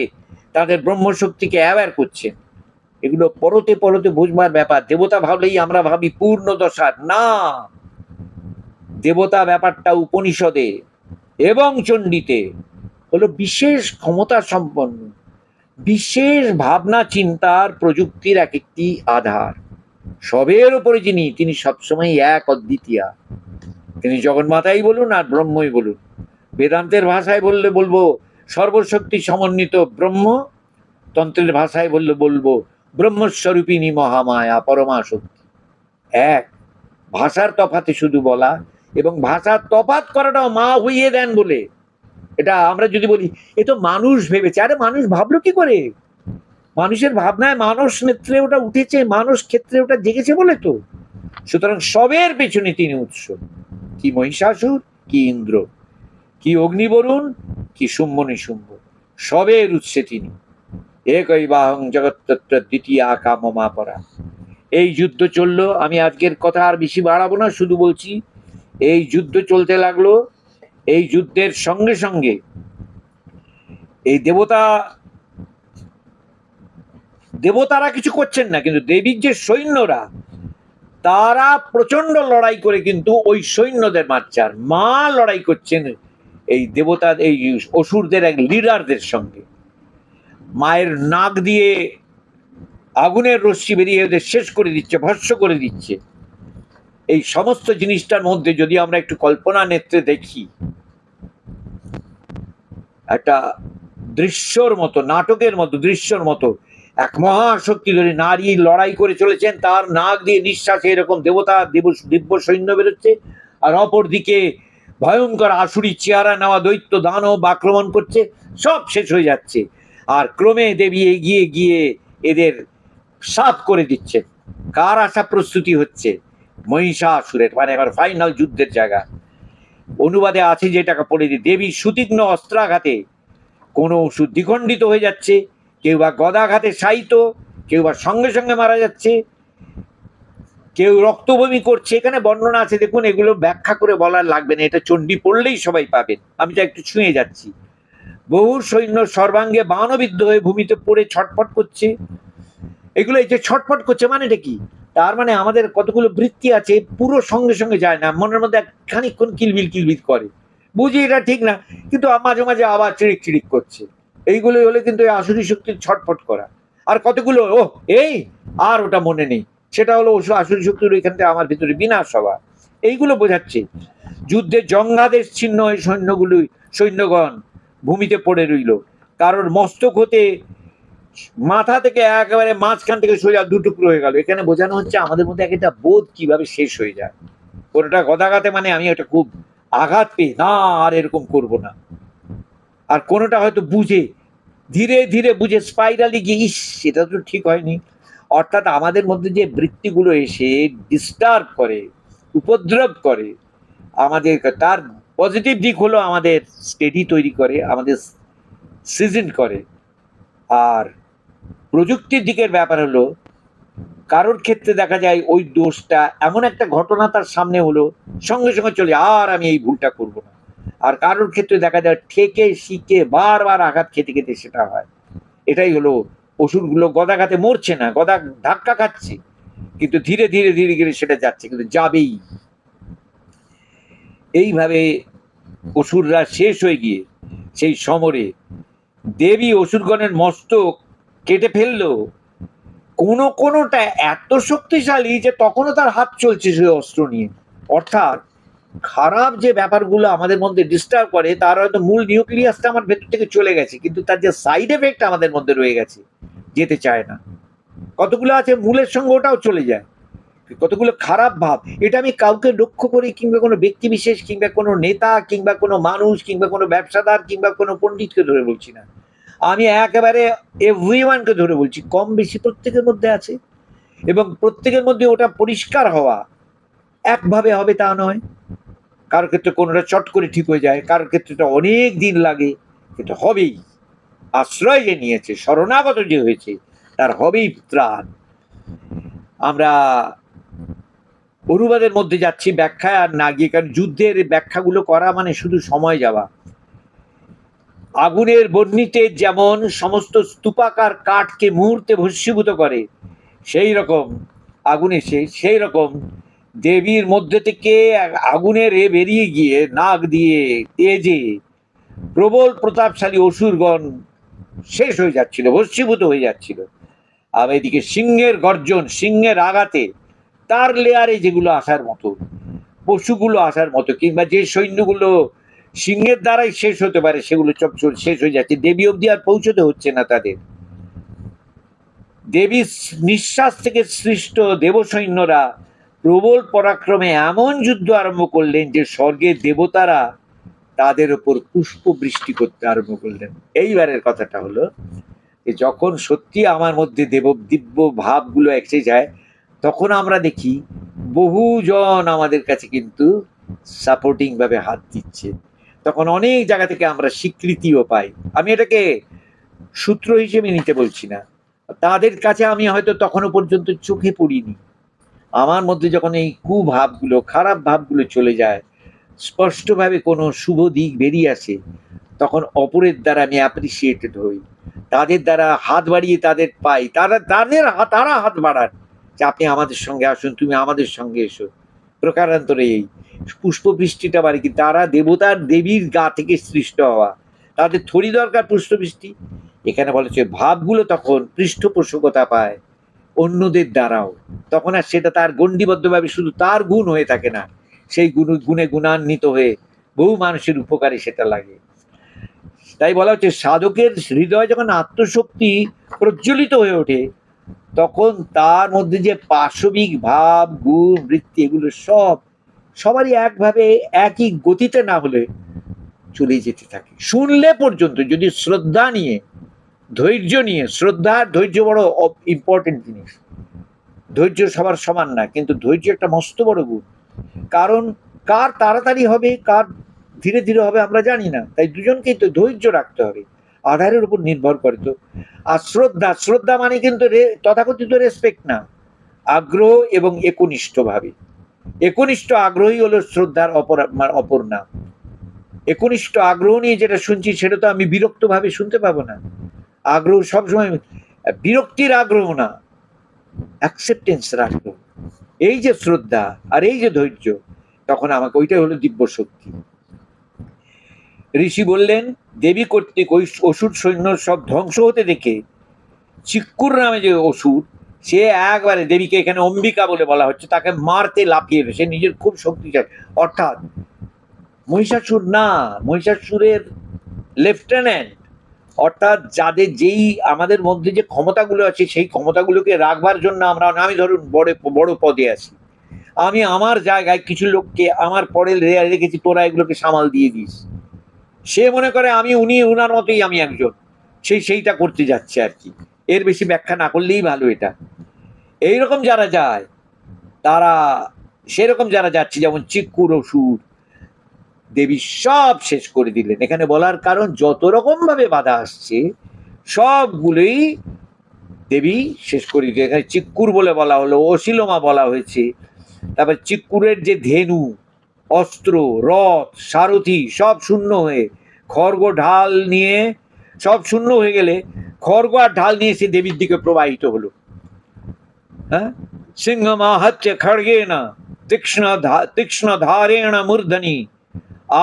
S1: তাদের ব্রহ্মশক্তিকে অ্যাওয়ার করছেন। এগুলো পরতে পরতে বুঝবার ব্যাপার। দেবতা ভাবলেই আমরা ভাবি পূর্ণ দশার, না, দেবতা ব্যাপারটা উপনিষদে এবং চণ্ডীতে হলো বিশেষ ক্ষমতা সম্পন্ন, বিশেষ ভাবনা চিন্তার প্রযুক্তির এক একটি আধার। সবের উপরে যিনি, তিনি সবসময় এক অদ্বিতীয়া। তিনি জগন্মাতাই বলুন আর ব্রহ্মই বলুন। বেদান্তের ভাষায় বললে বলবো সর্বশক্তি সমন্বিত ব্রহ্ম, তন্ত্রের ভাষায় বললে বলবো ব্রহ্মস্বরূপিণী মহামায়া পরমা শক্তি। এক, ভাষার তফাতে শুধু বলা, এবং ভাষার তফাৎ করাটাও মা হইয়ে দেন বলে। এটা আমরা যদি বলি এ তো মানুষ ভেবেছে, আরে মানুষ ভাবলো কি করে? মানুষের ভাবনায় মানস নেত্রে ওটা উঠেছে, মানুষ ক্ষেত্রে ওটা জেগেছে বলে তো। সুতরাং সবের পেছনে তিনি উৎস। কি মহিষাসুর, কি ইন্দ্র, কি অগ্নিবরুণ, কি শুম্ভ নিশুম্ভ, সবের উৎসে তিনি। একই বাহং জগত্তত্র দ্বিতীয় আকা মমা পরা। এই যুদ্ধ চললো। আমি আজকের কথা আর বেশি বাড়াবো না, শুধু বলছি এই যুদ্ধ চলতে লাগলো। এই যুদ্ধের সঙ্গে সঙ্গে এই দেবতারা কিছু করছেন না, কিন্তু দেবীর যে সৈন্যরা, তারা প্রচন্ড লড়াই করে কিন্তু ওই সৈন্যদের মারছে। আর মা লড়াই করছেন এই দেবতা, এই অসুরদের এক লিডারদের সঙ্গে। মায়ের নাক দিয়ে আগুনের রশ্মি বেরিয়ে ওদের শেষ করে দিচ্ছে, ভস্ম করে দিচ্ছে। এই সমস্ত জিনিসটার মধ্যে যদি আমরা একটু কল্পনা নেত্রে দেখি, একটা দৃশ্যর মতো, নাটকের মতো, দৃশ্যর মতো এক মহাশক্তি ধরে নারী লড়াই করে চলেছেন, তার নাক দিয়ে নিঃশ্বাসে এরকম দেবতা দিব্য সৈন্য বেরোচ্ছে, আর অপর দিকে ভয়ঙ্কর আসুরি চেহারা নেওয়া দৈত্য দানব আক্রমণ করছে, সব শেষ হয়ে যাচ্ছে। আর ক্রমে দেবী এগিয়ে গিয়ে এদের সাফ করে দিচ্ছে। কার আসা প্রস্তুতি হচ্ছে? মহিষাসুরের, মানে এবার ফাইনাল যুদ্ধের জায়গা। অনুবাদে আছে যেটাকে পড়ে দিই, দেবী সুতীক্ষ্ণ অস্ত্রাঘাতে কোনো ওষুধ দ্বিখণ্ডিত হয়ে যাচ্ছে, কেউ বা গদাঘাতে শায়িত, কেউ বা সঙ্গে সঙ্গে মারা যাচ্ছে, কেউ রক্তবমি করছে। এখানে বর্ণনা আছে, দেখুন, এগুলো ব্যাখ্যা করে বলার লাগবে না, এটা চণ্ডী পড়লেই সবাই পাবেন। আমি তো একটু ছুঁয়ে যাচ্ছি। বহু সৈন্য সর্বাঙ্গে বাণবিদ্ধ হয়ে ভূমিতে পড়ে ছটফট করছে। এগুলো এই যে ছটফট করছে মানেটা কি? তার মানে আমাদের কতগুলো বৃত্তি আছে, পুরো সঙ্গে সঙ্গে যায় না, মনের মধ্যে খানিকক্ষণ কিলবিল করে, বুঝি এটা ঠিক না, কিন্তু মাঝে মাঝে আবার চিড়িক চিড়িক করছে। এইগুলোই হলে কিন্তু আসুরি শক্তির ছটফট করা। আর কতগুলো ও এই আর ওটা মনে নেই, সেটা হলো আসুরি শক্তির এখান থেকে আমার ভিতরে বিনাশ হওয়া। এইগুলো বোঝাচ্ছে। যুদ্ধে জঙ্ঘাদেশ ছিন্ন সৈন্যগণ ভূমিতে পড়ে রইল, কারোর মস্তক হতে মাথা থেকে একেবারে মাঝখান থেকে সোজা দুটুকরো হয়ে গেল। এখানে বোঝানো হচ্ছে আমাদের মধ্যে এক একটা বোধ কিভাবে শেষ হয়ে যায়। কোনোটা গদাঘাতে মানে আমি এটা খুব আঘাত পেয়ে না আর এরকম করব না, আর কোনোটা হয়তো বুঝে ধীরে ধীরে বুঝে স্পাইরালি গিয়ে ইস সেটা তো ঠিক হয়নি। অর্থাৎ আমাদের মধ্যে যে বৃত্তিগুলো এসে ডিস্টার্ব করে, উপদ্রব করে আমাদের, তার পজিটিভ দিক হলো আমাদের স্টেডি তৈরি করে, আমাদের সিজন করে। আর প্রযুক্তির দিকের ব্যাপার হলো কারোর ক্ষেত্রে দেখা যায় ওই দোষটা এমন একটা ঘটনা তার সামনে হলো, সঙ্গে সঙ্গে চলে আর আমি এই ভুলটা করব না। আর কারোর ক্ষেত্রে দেখা যায় ঠেকে শিখে বারবার আঘাত খেতে খেতে সেটা হয়। এটাই হলো অসুরগুলো গদাঘাতে মরছে না, গদা ধাক্কা খাচ্ছে, কিন্তু ধীরে ধীরে ধীরে ধীরে সেটা যাচ্ছে, কিন্তু যাবেই। এইভাবে অসুররা শেষ হয়ে গিয়ে সেই সমরে দেবী অসুরগণের মস্তক কেটে ফেললো। কোনোটা এত শক্তিশালী যে তখনও তার হাত চলছে সেই অস্ত্র নিয়ে। অর্থাৎ খারাপ যে ব্যাপারগুলো আমাদের মধ্যে ডিস্টার্ব করে তার হয়তো মূল নিউক্লিয়াসটা আমার ভেতর থেকে চলে গেছে, কিন্তু তার যে সাইড এফেক্ট আমাদের মধ্যে রয়ে গেছে যেতে চায় না। কতগুলো আছে মূলের সঙ্গে ওটাও চলে যায়, কতগুলো খারাপ ভাব। এটা আমি কাউকে লক্ষ্য করি কিংবা কোনো ব্যক্তি বিশেষ কিংবা কোনো নেতা কিংবা কোনো মানুষ কিংবা কোনো ব্যবসাদার কিংবা কোনো পণ্ডিতকে ধরে বলছি না, আমি একেবারে এভরিওয়ানকে ধরে বলছি, কম বেশি প্রত্যেকের মধ্যে আছে। এবং প্রত্যেকের মধ্যে ওটা পরিষ্কার হওয়া একভাবে হবে তা নয়। কারোর ক্ষেত্রে কোনোটা চট করে ঠিক হয়ে যায়, কারোর ক্ষেত্রে অনেক দিন লাগে, কিন্তু হবেই। আশ্রয় যে নিয়েছে, শরণাগত যে হয়েছে, তার হবেই ত্রাণ। আমরা অনুবাদের মধ্যে যাচ্ছি, ব্যাখ্যায় আর না গিয়ে, কারণ যুদ্ধের ব্যাখ্যাগুলো করা মানে শুধু সময় যাওয়া। আগুনের বহ্নিতে যেমন সমস্ত স্তূপাকার কাঠকে মুহূর্তে ভস্মীভূত করে, সেই রকম আগুন এসে সেই রকম দেবীর মধ্যে থেকে আগুনের বেরিয়ে গিয়ে নাক দিয়ে তেজে প্রবল প্রতাপশালী অসুরগণ শেষ হয়ে যাচ্ছিল, ভস্মীভূত হয়ে যাচ্ছিল। আর এদিকে সিংহের গর্জন, সিংহের আঘাতে তার লেয়ারে যেগুলো আসার মতো, পশুগুলো আসার মতো, কিংবা যে সৈন্যগুলো সিংহের দ্বারাই শেষ হতে পারে সেগুলো সব শেষ হয়ে যাচ্ছে, দেবী অব্দি আর পৌঁছতে হচ্ছে না তাদের। দেবীর নিঃশ্বাস থেকে সৃষ্ট দেব সৈন্যরা প্রবল পরাক্রমে এমন যুদ্ধ আরম্ভ করলেন যে স্বর্গের দেবতারা তাদের উপর পুষ্প বৃষ্টি করতে আরম্ভ করলেন। এইবারের কথাটা হলো যে যখন সত্যি আমার মধ্যে দিব্য ভাবগুলো এসে যায়, তখন আমরা দেখি বহুজন আমাদের কাছে কিন্তু সাপোর্টিং ভাবে হাত দিচ্ছে। তখন অনেক জায়গা থেকে আমরা স্বীকৃতিও পাই। আমি এটাকে সূত্র হিসেবে নিতে বলছি না, তাদের কাছে আমি হয়তো তখনও পর্যন্ত চোখে পড়িনি। আমার মধ্যে যখন এই কুভাবগুলো, খারাপ ভাবগুলো চলে যায়, স্পষ্টভাবে কোনো শুভ দিক বেরিয়ে আসে, তখন অপরের দ্বারা আমি অ্যাপ্রিসিয়েটেড হই, তাদের দ্বারা হাত বাড়িয়ে তাদের পাই, তারা হাত বাড়ান যে আপনি আমাদের সঙ্গে আসুন, তুমি আমাদের সঙ্গে এসো। প্রকারান্তরে এই পুষ্প বৃষ্টিটা বাড়ি কি তারা দেবতার দেবীর গা থেকে সৃষ্ট হওয়া, তাদের থরি দরকার পুষ্পবৃষ্টি। এখানে বলেছে ভাবগুলো তখন পৃষ্ঠপোষকতা পায় অন্যদের দ্বারাও, তখন আর সেটা তার গণ্ডিবদ্ধভাবে শুধু তার গুণ হয়ে থাকে না, সেই গুণে গুণান্বিত হয়ে বহু মানুষের উপকারে সেটা লাগে। তাই বলা হচ্ছে সাধকের হৃদয় যখন আত্মশক্তি প্রজ্বলিত হয়ে ওঠে, তখন তার মধ্যে যে পাশবিক ভাব, গুণ, বৃত্তি, এগুলো সবারই একভাবে একই গতিতে না হলে চলে যেতে থাকে। শুনলে পর্যন্ত যদি শ্রদ্ধা নিয়ে, ধৈর্য নিয়ে, শ্রদ্ধা আর ধৈর্য বড় ইম্পর্টেন্ট জিনিস। ধৈর্য সবার সমান না, কিন্তু ধৈর্য একটা মস্ত বড় গুণ। কারণ কার তাড়াতাড়ি হবে, কার ধীরে ধীরে হবে আমরা জানি না, তাই দুজনকেই তো ধৈর্য রাখতে হবে, আধারের উপর নির্ভর করে। তো আর শ্রদ্ধা মানে কিন্তু তথাকথিত রেসপেক্ট না, আগ্রহ এবং একনিষ্ঠ ভাবে। একনিষ্ঠ আগ্রহী হলো শ্রদ্ধার অপর নাম। একনিষ্ঠ আগ্রহ নিয়ে যেটা শুনছি সেটা তো আমি বিরক্ত ভাবে শুনতে পাবো না। আগ্রহ সবসময় বিরক্তির আগ্রহ না, অ্যাকসেপ্টেন্সের আগ্রহ। এই যে শ্রদ্ধা আর এই যে ধৈর্য, তখন আমাকে ওইটাই হলো দিব্য শক্তি। ঋষি বললেন দেবী কর্তৃক ওই অসুর সৈন্য সব ধ্বংস হতে দেখে চিক্কুর নামে যে অসুর, সে একবারে, দেবীকে এখানে অম্বিকা বলে বলা হচ্ছে, তাকে মারতে লাফিয়ে সে নিজের খুব শক্তিশালী, অর্থাৎ মহিষাসুর না, মহিষাসুরের লেফটেন্যান্ট অর্থাৎ যাদের যেই আমাদের মধ্যে যে ক্ষমতাগুলো আছে সেই ক্ষমতাগুলোকে রাখবার জন্য আমি ধরুন বড় বড় পদে আছি, আমি আমার জায়গায় কিছু লোককে আমার পরে রেখেছি, তোরা এগুলোকে সামাল দিয়ে দিস। সে মনে করে আমি উনার মতোই আমি একজন, সেইটা করতে যাচ্ছে আর কি। এর বেশি ব্যাখ্যা না করলেই ভালো এটা। এইরকম যারা যায় তারা, সেরকম যারা যাচ্ছে, যেমন চিক্কুর অসুর, দেবী সব শেষ করে দিলেন। এখানে বলার কারণ যত রকম ভাবে বাধা আসছে সবগুলোই দেবী শেষ করে দিলেন। এখানে চিক্কুর বলে বলা হলো, অশিলমা বলা হয়েছে, তারপর চিক্কুরের যে ধেনু, অস্ত্র, রথ, সারথি সব শূন্য হয়ে, খড়গ ঢাল নিয়ে সব শূন্য হয়ে গেলে খড়গ আর ঢাল নিয়ে সে দেবীর দিকে প্রবাহিত হলো। হ্যাঁ, সিংহ মাহাত্য খড়গে না তীক্ষ্ণ ধারেণ মূর্ধনি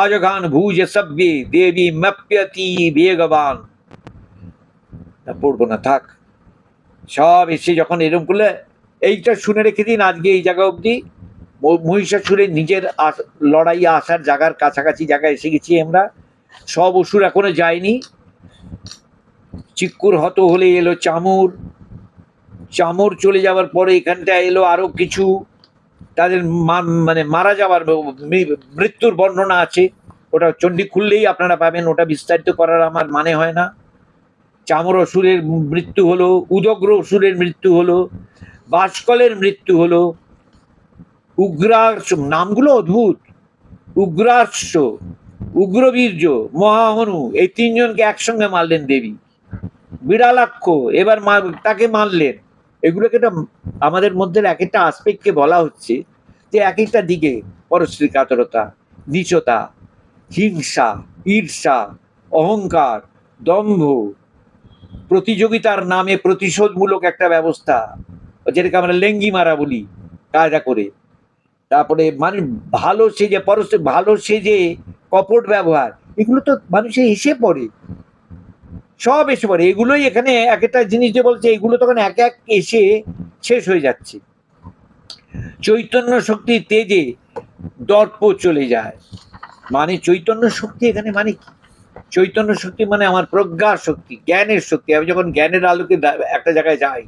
S1: আজঘান ভুজ সব্যে দেবী মপ্যতি বেগবান। পড়বো না, থাক। সব এসে যখন এরকম করলে, এইটা শুনে রেখে দিন আজকে এই জায়গা অবধি। মহিষাসুরের নিজের লড়াই আসার জায়গার কাছাকাছি জায়গায় এসে গেছি আমরা। সব অসুর এখনো যায়নি। চিক্কুর হত হলে এলো চামর, চামর চলে যাওয়ার পরে এখানটা এলো আরো কিছু, তাদের মানে মারা যাওয়ার মৃত্যুর বর্ণনা আছে, ওটা চণ্ডী খুললেই আপনারা পাবেন, ওটা বিস্তারিত করার আমার মানে হয় না। চামর অসুরের মৃত্যু হলো, উদগ্র অসুরের মৃত্যু হলো, বাষ্কলের মৃত্যু হলো, উগ্রার্ষ, নামগুলো অদ্ভুত, উগ্রার্ষ, উগ্রবীর্য, মহাহনু, এই তিনজনকে একসঙ্গে মারলেন দেবী। বিড়ালাক্ষ এবার তাকে মারলেন। এগুলোকে আমাদের মধ্যে এক একটা আসপেক্টকে বলা হচ্ছে যে এক একটা দিকে পরশ্রী কাতরতা, নীচতা, হিংসা, ঈর্ষা, অহংকার, দম্ভ, প্রতিযোগিতার নামে প্রতিশোধমূলক একটা ব্যবস্থা, যেটাকে আমরা লেঙ্গি মারা বলি কায়দা করে। তারপরে মানে ভালো সেজে ভালো সেজে কপট ব্যবহার, এগুলো তো মানুষের এসে পড়ে, সব এসে পড়ে। এগুলোই এখানে এক একটা জিনিস যে বলছে, এগুলো তখন এক এক এসে শেষ হয়ে যাচ্ছে। চৈতন্য শক্তির তেজে দর্প চলে যায়, মানে চৈতন্য শক্তি এখানে মানে কি? চৈতন্য শক্তি মানে আমার প্রজ্ঞার শক্তি, জ্ঞানের শক্তি। আমি যখন জ্ঞানের আলোকে একটা জায়গায় যাই,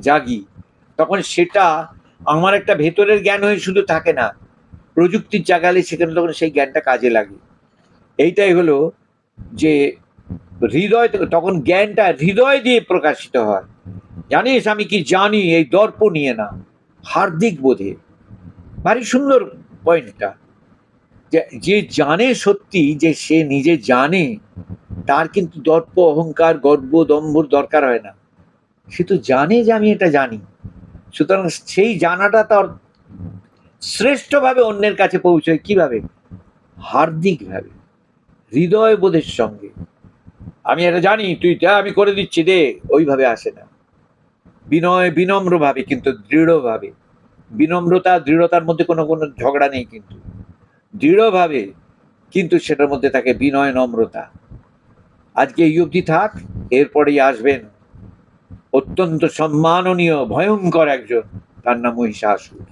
S1: জাগি, তখন সেটা আমার একটা ভেতরের জ্ঞান হয়ে শুধু থাকে না, প্রযুক্তির জাগালে সেখানে তখন সেই জ্ঞানটা কাজে লাগে। এইটাই হলো যে হৃদয়, তখন জ্ঞানটা হৃদয় দিয়ে প্রকাশিত হয়। জানিস আমি কি জানি, এই দর্প নিয়ে না, হার্দিক বোধে। ভারী সুন্দর পয়েন্টটা, যে জানে সত্যি, যে সে নিজে জানে, তার কিন্তু দর্প, অহংকার, গর্ব, দম্ভর দরকার হয় না। সে তো জানে যে আমি এটা জানি। সুতরাং সেই জানাটা তার শ্রেষ্ঠভাবে অন্যের কাছে পৌঁছয় কিভাবে? হার্দিক ভাবে, হৃদয় বোধের সঙ্গে। আমি এটা জানি, তুই যা, আমি করে দিচ্ছি দে, ওইভাবে আসে না। বিনয়, বিনম্র ভাবে, কিন্তু দৃঢ়ভাবে। বিনম্রতা দৃঢ়তার মধ্যে কোনো কোনো ঝগড়া নেই, কিন্তু দৃঢ়ভাবে, কিন্তু সেটার মধ্যে থাকে বিনয়, নম্রতা। আজকে এই অবধি থাক, এরপরেই আসবেন অত্যন্ত সম্মাননীয় ভয়ঙ্কর একজন, তার নাম মহিষাসুর।